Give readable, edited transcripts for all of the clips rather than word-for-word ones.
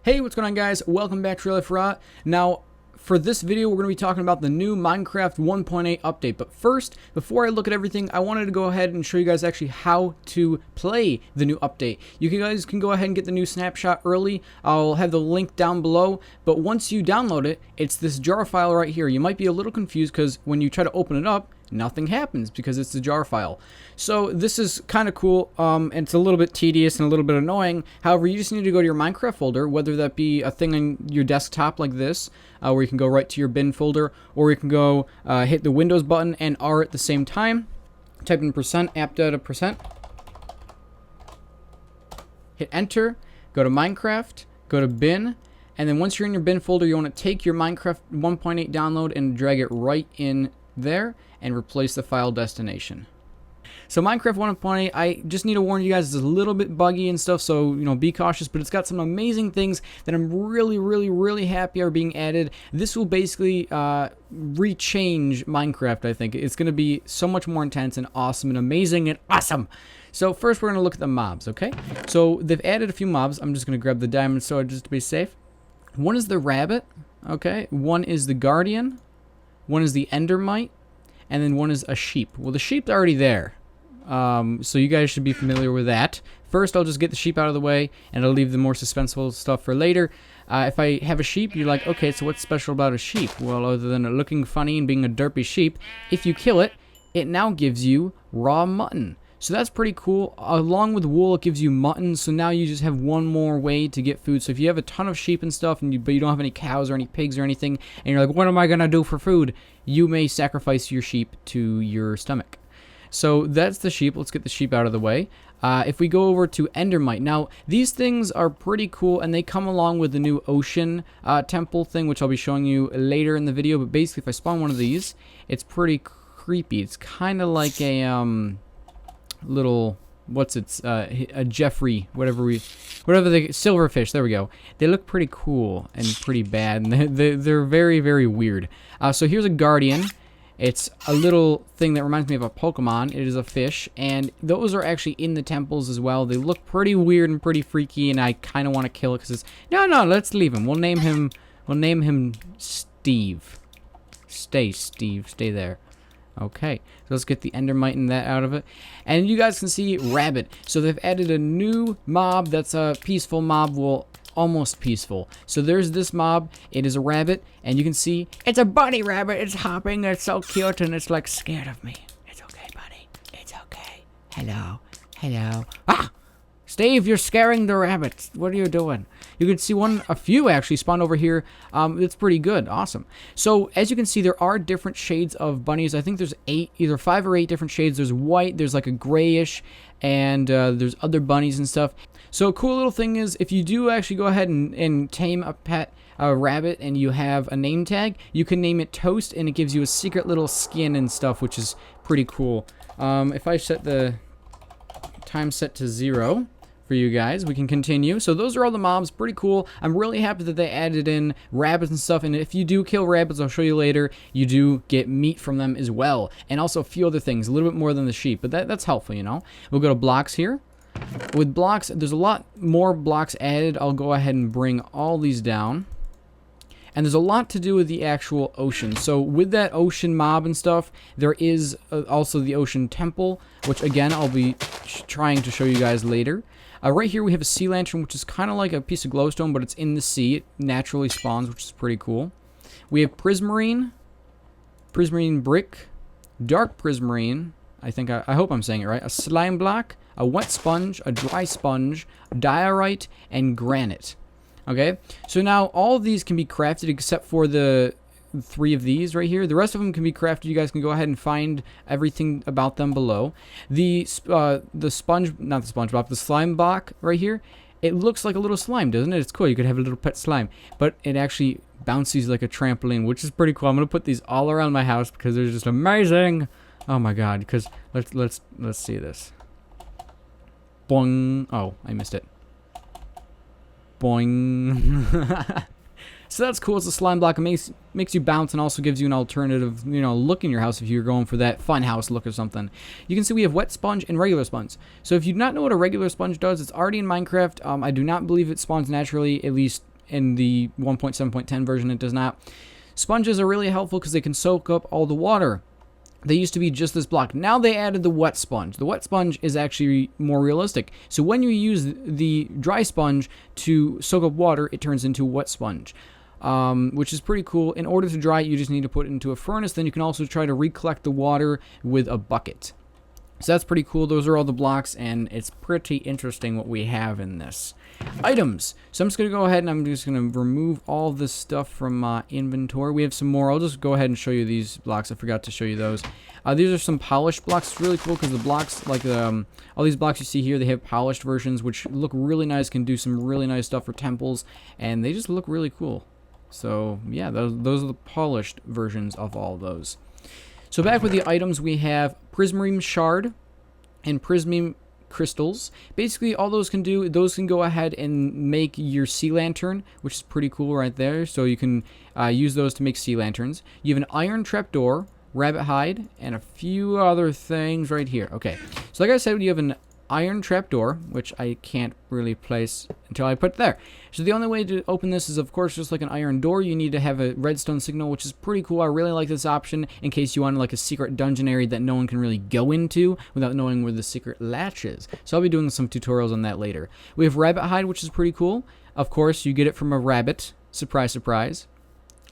Hey, what's going on, guys? Welcome back to RealLifeOORA. Now, for this video, we're going to be talking about the new Minecraft 1.8 update. But first, before I look at everything, I wanted to go ahead and show you guys actually how to play the new update. You guys can go ahead and get the new snapshot early. I'll have the link down below. But once you download it, it's this jar file right here. You might be a little confused because when you try to open it up, nothing happens because it's a jar file. So this is kind of cool. And it's a little bit tedious and a little bit annoying. However, you just need to go to your Minecraft folder, whether that be a thing on your desktop like this, where you can go right to your bin folder, or you can go hit the Windows button and R at the same time. Type in %appdata%. Hit enter. Go to Minecraft. Go to bin. And then once you're in your bin folder, you want to take your Minecraft 1.8 download and drag it right in there and replace the file destination. So Minecraft 1.8, I just need to warn you guys, it's a little bit buggy and stuff, so be cautious, but it's got some amazing things that I'm really happy are being added. This will basically rechange Minecraft, I think. It's going to be so much more intense and awesome and amazing and awesome. So first we're going to look at the mobs, okay? So they've added a few mobs. I'm just going to grab the diamond sword just to be safe. One is the rabbit, okay? One is the guardian. One is the endermite. And then one is a sheep. Well, the sheep's already there. So you guys should be familiar with that. First, I'll just get the sheep out of the way, and I'll leave the more suspenseful stuff for later. If I have a sheep, you're like, okay, so what's special about a sheep? Well, other than it looking funny and being a derpy sheep, if you kill it, it now gives you raw mutton. So that's pretty cool. Along with wool, it gives you mutton, so now you just have one more way to get food. So if you have a ton of sheep and stuff, but you don't have any cows or any pigs or anything, and you're like, what am I going to do for food? You may sacrifice your sheep to your stomach. So that's the sheep. Let's get the sheep out of the way. If we go over to endermite. Now, these things are pretty cool, and they come along with the new ocean temple thing, which I'll be showing you later in the video. But basically, if I spawn one of these, it's pretty creepy. It's kind of like a little, a Jeffrey, whatever the silverfish, there we go. They look pretty cool and pretty bad, and they're very weird. So here's a guardian. It's a little thing that reminds me of a Pokemon. It is a fish, and those are actually in the temples as well. They look pretty weird and pretty freaky, and I kind of want to kill it because it's no, let's leave him. We'll name him Steve. Stay, Steve. Stay there. Okay, so let's get the endermite and that out of it. And you guys can see rabbit. So they've added a new mob that's a peaceful mob. Well, almost peaceful. So there's this mob. It is a rabbit, and you can see it's a bunny rabbit. It's hopping. It's so cute, and it's like scared of me. It's okay, buddy. It's okay. Hello. Hello. Ah! Steve, you're scaring the rabbits. What are you doing? You can see a few actually spawned over here. It's pretty good. Awesome. So as you can see, there are different shades of bunnies. I think there's either 5 or 8 different shades. There's white, there's like a grayish, and there's other bunnies and stuff. So a cool little thing is if you do actually go ahead and tame a pet, a rabbit, and you have a name tag, you can name it Toast, and it gives you a secret little skin and stuff, which is pretty cool. If I set the time set to 0, for you guys, we can continue. So those are all the mobs. Pretty cool. I'm really happy that they added in rabbits and stuff, and if you do kill rabbits, I'll show you later, you do get meat from them as well, and also a few other things, a little bit more than the sheep, but that's helpful. We'll go to blocks here. With blocks, there's a lot more blocks added. I'll go ahead and bring all these down. And there's a lot to do with the actual ocean. So with that ocean mob and stuff, there is also the ocean temple, which again, I'll be trying to show you guys later. Right here we have a sea lantern, which is kind of like a piece of glowstone, but it's in the sea. It naturally spawns, which is pretty cool. We have prismarine brick, dark prismarine, I hope I'm saying it right, a slime block, a wet sponge, a dry sponge, diorite, and granite. Okay, so now all of these can be crafted except for the 3 of these right here. The rest of them can be crafted. You guys can go ahead and find everything about them below. The slime block right here, it looks like a little slime, doesn't it? It's cool. You could have a little pet slime, but it actually bounces like a trampoline, which is pretty cool. I'm gonna put these all around my house because they're just amazing. Oh my god! Because let's see this. Boing! Oh, I missed it. Boing. So that's cool. It's a slime block. It makes you bounce and also gives you an alternative, look in your house if you're going for that fun house look or something. You can see we have wet sponge and regular sponge. So if you do not know what a regular sponge does, it's already in Minecraft. I do not believe it spawns naturally, at least in the 1.7.10 version it does not. Sponges are really helpful because they can soak up all the water. They used to be just this block. Now they added the wet sponge. The wet sponge is actually more realistic. So when you use the dry sponge to soak up water, it turns into a wet sponge, which is pretty cool. In order to dry it, you just need to put it into a furnace. Then you can also try to recollect the water with a bucket. So that's pretty cool. Those are all the blocks, and it's pretty interesting what we have in this. Items. So I'm just going to go ahead and I'm just going to remove all this stuff from my inventory. We have some more. I'll just go ahead and show you these blocks. I forgot to show you those. These are some polished blocks. It's really cool because the blocks, like all these blocks you see here, they have polished versions, which look really nice, can do some really nice stuff for temples, and they just look really cool. So yeah, those are the polished versions of all those. So back with the items, we have Prismarine Shard and Prismarine Crystals. Basically, all those can do, those can go ahead and make your sea lantern, which is pretty cool right there. So you can use those to make sea lanterns. You have an iron trapdoor, rabbit hide, and a few other things right here. Okay, so like I said, you have an iron trapdoor, which I can't really place until I put it there. So the only way to open this is, of course, just like an iron door. You need to have a redstone signal, which is pretty cool. I really like this option in case you want like a secret dungeon area that no one can really go into without knowing where the secret latch is. So I'll be doing some tutorials on that later. We have rabbit hide, which is pretty cool. Of course, you get it from a rabbit. Surprise, surprise.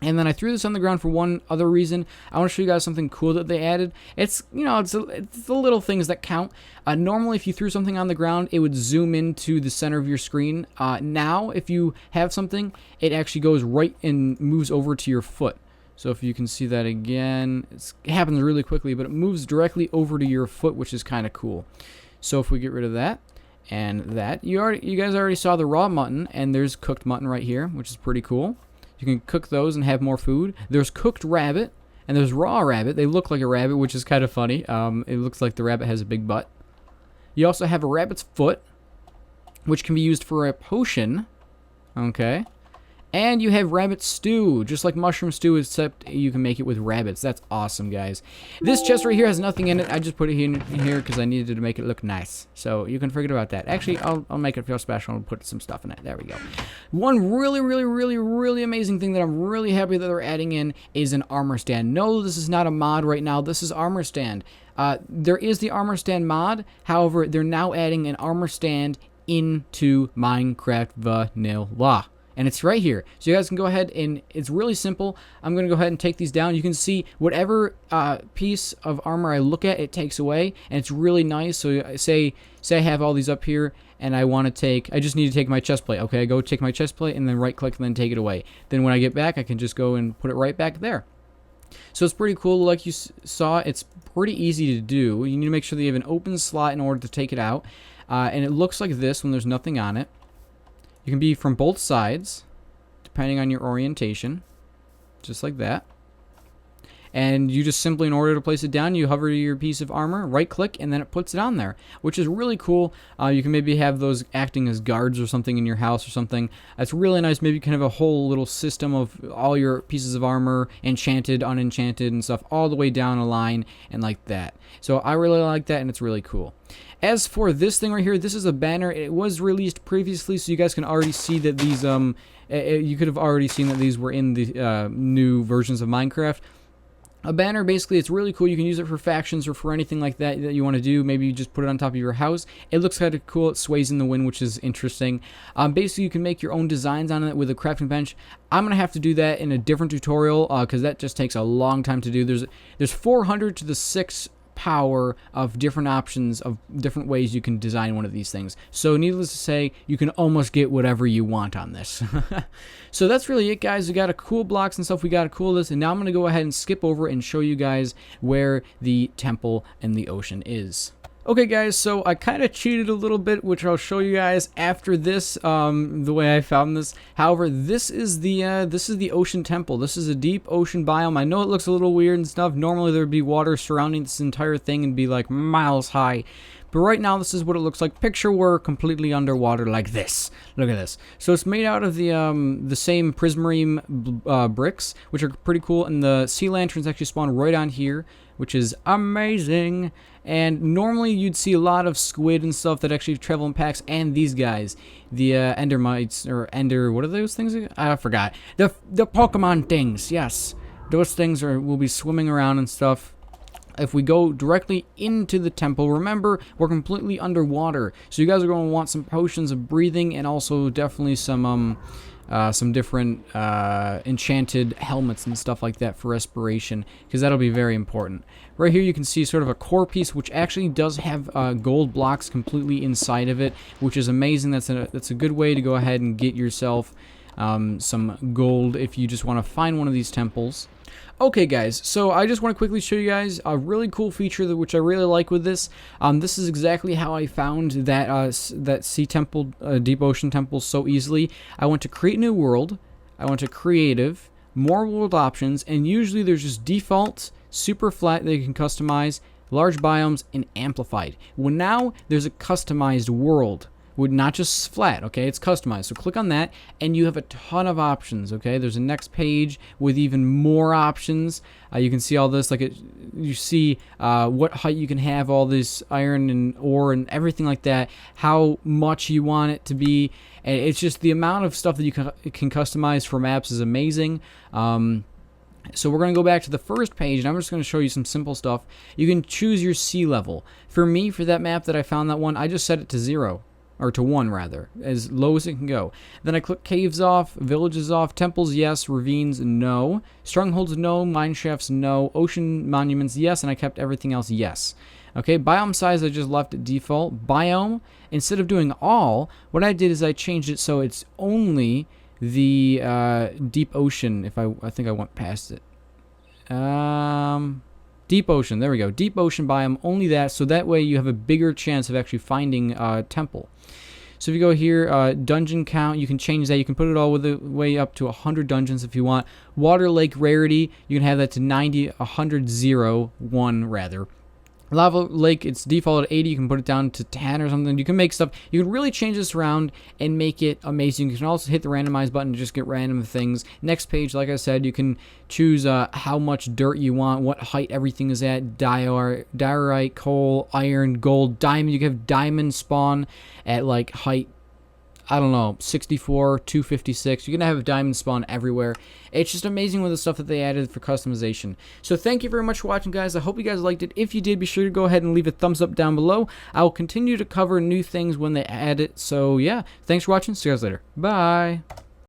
And then I threw this on the ground for one other reason. I want to show you guys something cool that they added. It's, you know, it's the little things that count. Normally, if you threw something on the ground, it would zoom into the center of your screen. Now, if you have something, it actually goes right and moves over to your foot. So if you can see that again, it happens really quickly, but it moves directly over to your foot, which is kind of cool. So if we get rid of that and that, you guys already saw the raw mutton, and there's cooked mutton right here, which is pretty cool. You can cook those and have more food. There's cooked rabbit, and there's raw rabbit. They look like a rabbit, which is kind of funny. It looks like the rabbit has a big butt. You also have a rabbit's foot, which can be used for a potion. Okay. And you have rabbit stew, just like mushroom stew, except you can make it with rabbits. That's awesome, guys. This chest right here has nothing in it. I just put it in here because I needed to make it look nice. So you can forget about that. Actually, I'll make it feel special and put some stuff in it. There we go. One really amazing thing that I'm really happy that they're adding in is an armor stand. No, this is not a mod right now. This is armor stand. There is the armor stand mod. However, they're now adding an armor stand into Minecraft Vanilla. And it's right here. So you guys can go ahead and it's really simple. I'm going to go ahead and take these down. You can see whatever piece of armor I look at, it takes away. And it's really nice. So say I have all these up here and I just need to take my chest plate. Okay, I go take my chest plate and then right click and then take it away. Then when I get back, I can just go and put it right back there. So it's pretty cool. Like you saw, it's pretty easy to do. You need to make sure that you have an open slot in order to take it out. And it looks like this when there's nothing on it. You can be from both sides, depending on your orientation, just like that. And you just simply, in order to place it down, you hover your piece of armor, right-click, and then it puts it on there, which is really cool. You can maybe have those acting as guards or something in your house or something. That's really nice. Maybe you can have a whole little system of all your pieces of armor, enchanted, unenchanted, and stuff, all the way down a line and like that. So I really like that, and it's really cool. As for this thing right here, this is a banner. It was released previously, so you guys can already see that these, you could have already seen that these were in the new versions of Minecraft. A banner, basically, it's really cool. You can use it for factions or for anything like that that you want to do. Maybe you just put it on top of your house. It looks kind of cool. It sways in the wind, which is interesting. Basically, you can make your own designs on it with a crafting bench. I'm going to have to do that in a different tutorial because that just takes a long time to do. There's 400 to the 6 power of different options of different ways you can design one of these things. So needless to say, you can almost get whatever you want on this. So that's really it, guys. We got a cool blocks and stuff. We got a cool list, and now I'm going to go ahead and skip over and show you guys where the temple in the ocean is. Okay, guys, so I kind of cheated a little bit, which I'll show you guys after this, the way I found this. However, this is the ocean temple. This is a deep ocean biome. I know it looks a little weird and stuff. Normally, there would be water surrounding this entire thing and be like miles high. But right now, this is what it looks like. Picture we're completely underwater like this. Look at this. So it's made out of the same Prismarine bricks, which are pretty cool. And the sea lanterns actually spawn right on here. which is amazing. And normally you'd see a lot of squid and stuff that actually travel in packs, and these guys, the endermites, or ender, what are those things again? I forgot. The Pokemon things, yes. Those things will be swimming around and stuff. If we go directly into the temple, remember, we're completely underwater. So you guys are going to want some potions of breathing, and also definitely some different enchanted helmets and stuff like that for respiration, because that'll be very important. Right here you can see sort of a core piece, which actually does have gold blocks completely inside of it, which is amazing. That's a good way to go ahead and get yourself some gold if you just want to find one of these temples. Okay guys, so I just want to quickly show you guys a really cool feature which I really like with this. This is exactly how I found that sea temple, deep ocean temple so easily. I went to create new world, I went to creative, more world options, and usually there's just default, super flat that you can customize, large biomes, and amplified. Well, now there's a customized world. Would not just flat, okay? It's customized. So click on that, and you have a ton of options, okay? There's a next page with even more options. You can see all this, like you see what height you can have, all this iron and ore and everything like that, how much you want it to be, and it's just the amount of stuff that you can customize for maps is amazing. So we're going to go back to the first page, and I'm just going to show you some simple stuff. You can choose your sea level. For me, for that map that I found that one, I just set it to 0. Or to 1 rather, as low as it can go. Then I click caves off, villages off, temples yes, ravines no, strongholds no, mine shafts no, ocean monuments yes, and I kept everything else yes. Okay, biome size I just left at default. Biome, instead of doing all, what I did is I changed it so it's only the deep ocean. I think I went past it. Deep ocean, there we go. Deep ocean biome, only that, so that way you have a bigger chance of actually finding a temple. So if you go here, dungeon count, you can change that. You can put it all the way up to 100 dungeons if you want. Water lake rarity, you can have that to 90, 100, 0, 1 rather. Lava lake, it's default at 80. You can put it down to 10 or something. You can make stuff. You can really change this around and make it amazing. You can also hit the randomize button to just get random things. Next page, like I said, you can choose how much dirt you want, what height everything is at, diorite, coal, iron, gold, diamond. You can have diamond spawn at like height, I don't know, 64, 256. You're going to have diamond spawn everywhere. It's just amazing with the stuff that they added for customization. So thank you very much for watching, guys. I hope you guys liked it. If you did, be sure to go ahead and leave a thumbs up down below. I will continue to cover new things when they add it. So yeah, thanks for watching. See you guys later. Bye.